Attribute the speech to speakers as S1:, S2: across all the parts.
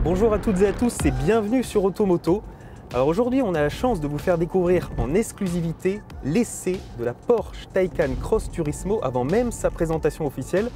S1: Bonjour à toutes et à tous et bienvenue sur Automoto. Alors aujourd'hui on a la chance de vous faire découvrir en exclusivité l'essai de la Porsche Taycan Cross Turismo avant même sa présentation officielle.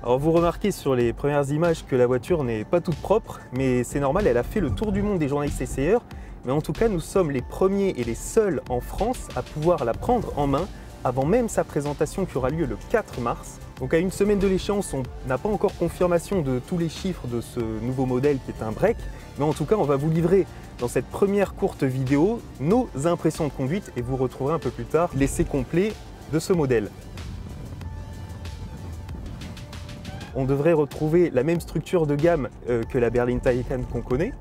S1: Alors vous remarquez sur les premières images que la voiture n'est pas toute propre, mais c'est normal, elle a fait le tour du monde des journalistes essayeurs. Mais en tout cas nous sommes les premiers et les seuls en France à pouvoir la prendre en main avant même sa présentation qui aura lieu le 4 mars. Donc à une semaine de l'échéance, on n'a pas encore confirmation de tous les chiffres de ce nouveau modèle qui est un break, mais en tout cas on va vous livrer dans cette première courte vidéo nos impressions de conduite et vous retrouverez un peu plus tard l'essai complet de ce modèle. On devrait retrouver la même structure de gamme que la berline Taycan qu'on connaît.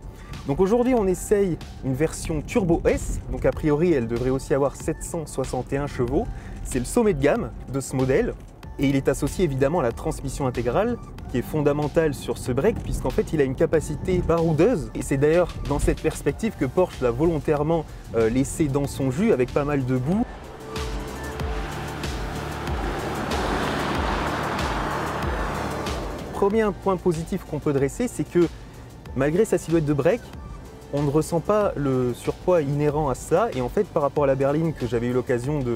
S1: Donc aujourd'hui on essaye une version Turbo S, donc a priori elle devrait aussi avoir 761 chevaux. C'est le sommet de gamme de ce modèle et il est associé évidemment à la transmission intégrale qui est fondamentale sur ce break puisqu'en fait il a une capacité baroudeuse et c'est d'ailleurs dans cette perspective que Porsche l'a volontairement laissé dans son jus avec pas mal de boue. Premier point positif qu'on peut dresser, c'est que malgré sa silhouette de break, on ne ressent pas le surpoids inhérent à ça. Et en fait, par rapport à la berline que j'avais eu l'occasion de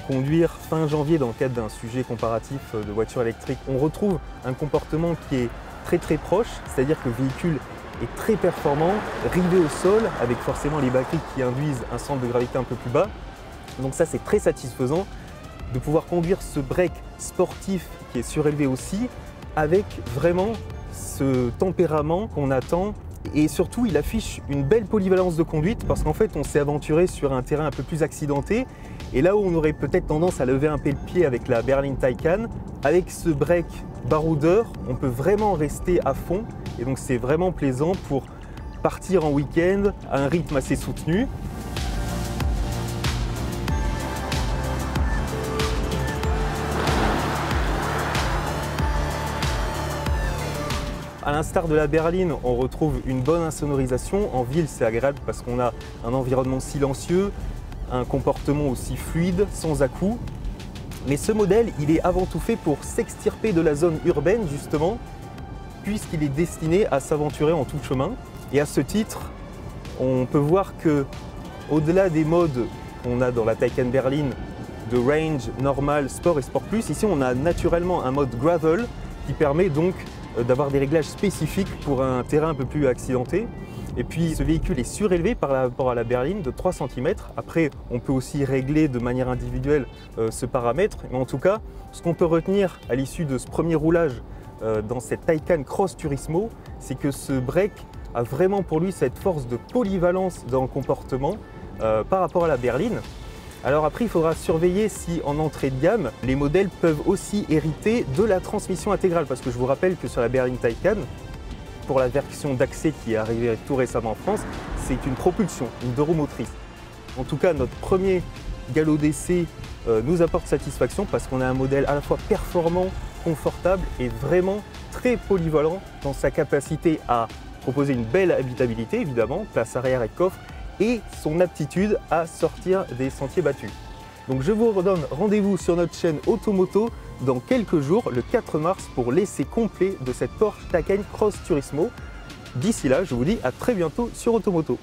S1: conduire fin janvier dans le cadre d'un sujet comparatif de voitures électriques, on retrouve un comportement qui est très proche, c'est-à-dire que le véhicule est très performant, rivé au sol, avec forcément les batteries qui induisent un centre de gravité un peu plus bas. Donc ça, c'est très satisfaisant de pouvoir conduire ce break sportif qui est surélevé aussi, avec vraiment ce tempérament qu'on attend et surtout il affiche une belle polyvalence de conduite parce qu'en fait on s'est aventuré sur un terrain un peu plus accidenté et là où on aurait peut-être tendance à lever un peu le pied avec la berline Taycan, avec ce break baroudeur on peut vraiment rester à fond et donc c'est vraiment plaisant pour partir en week-end à un rythme assez soutenu. À l'instar de la berline, on retrouve une bonne insonorisation. En ville, c'est agréable parce qu'on a un environnement silencieux, un comportement aussi fluide, sans à-coups. Mais ce modèle, il est avant tout fait pour s'extirper de la zone urbaine, justement, puisqu'il est destiné à s'aventurer en tout chemin. Et à ce titre, on peut voir que, au-delà des modes qu'on a dans la Taycan berline de range, normal, sport et sport plus, ici on a naturellement un mode gravel qui permet donc d'avoir des réglages spécifiques pour un terrain un peu plus accidenté. Et puis ce véhicule est surélevé par rapport à la berline de 3 cm. Après, on peut aussi régler de manière individuelle ce paramètre. Mais en tout cas, ce qu'on peut retenir à l'issue de ce premier roulage dans cette Taycan Cross Turismo, c'est que ce break a vraiment pour lui cette force de polyvalence dans le comportement par rapport à la berline. Alors après, il faudra surveiller si en entrée de gamme, les modèles peuvent aussi hériter de la transmission intégrale. Parce que je vous rappelle que sur la berline Taycan, pour la version d'accès qui est arrivée tout récemment en France, c'est une propulsion, une 2 roues motrices. En tout cas, notre premier galop d'essai nous apporte satisfaction parce qu'on a un modèle à la fois performant, confortable et vraiment très polyvalent dans sa capacité à proposer une belle habitabilité, évidemment, place arrière et coffre, et son aptitude à sortir des sentiers battus. Donc je vous redonne rendez-vous sur notre chaîne Automoto dans quelques jours, le 4 mars, pour l'essai complet de cette Porsche Taycan Cross Turismo. D'ici là, je vous dis à très bientôt sur Automoto.